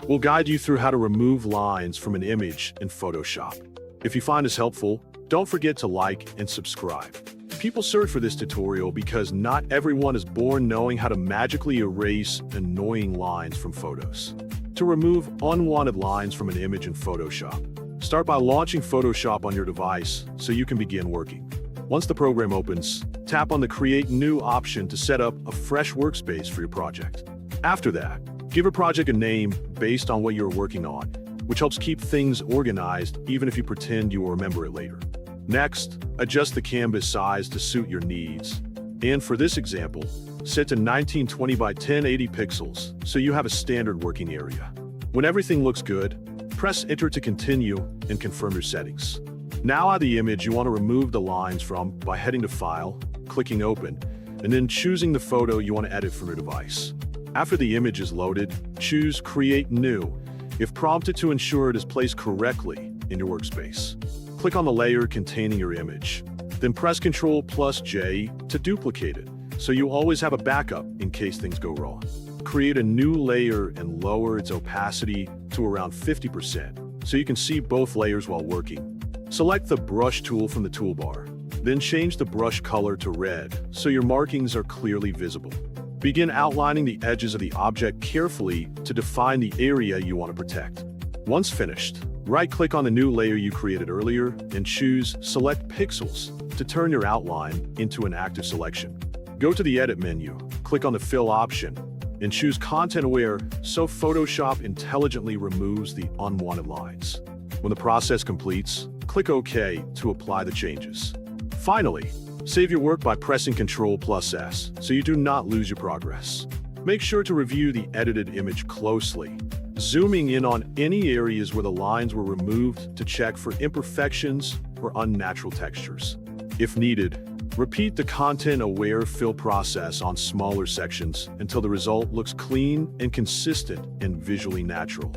We'll guide you through how to remove lines from an image in Photoshop. If you find this helpful, don't forget to like and subscribe. People search for this tutorial because not everyone is born knowing how to magically erase annoying lines from photos. To remove unwanted lines from an image in Photoshop, start by launching Photoshop on your device so you can begin working. Once the program opens, tap on the Create New option to set up a fresh workspace for your project. After that, give a project a name based on what you're working on, which helps keep things organized even if you pretend you will remember it later. Next, adjust the canvas size to suit your needs. And for this example, set to 1920 by 1080 pixels so you have a standard working area. When everything looks good, press Enter to continue and confirm your settings. Now out of the image you want to remove the lines from by heading to File, clicking Open, and then choosing the photo you want to edit from your device. After the image is loaded, choose Create New if prompted to ensure it is placed correctly in your workspace. Click on the layer containing your image. Then press CTRL J to duplicate it, so you always have a backup in case things go wrong. Create a new layer and lower its opacity to around 50%, so you can see both layers while working. Select the brush tool from the toolbar. Then change the brush color to red, so your markings are clearly visible. Begin outlining the edges of the object carefully to define the area you want to protect. Once finished, right-click on the new layer you created earlier and choose Select Pixels to turn your outline into an active selection. Go to the Edit menu, click on the Fill option, and choose Content Aware so Photoshop intelligently removes the unwanted lines. When the process completes, click OK to apply the changes. Finally, save your work by pressing CTRL S so you do not lose your progress. Make sure to review the edited image closely, zooming in on any areas where the lines were removed to check for imperfections or unnatural textures. If needed, repeat the content-aware fill process on smaller sections until the result looks clean and consistent and visually natural.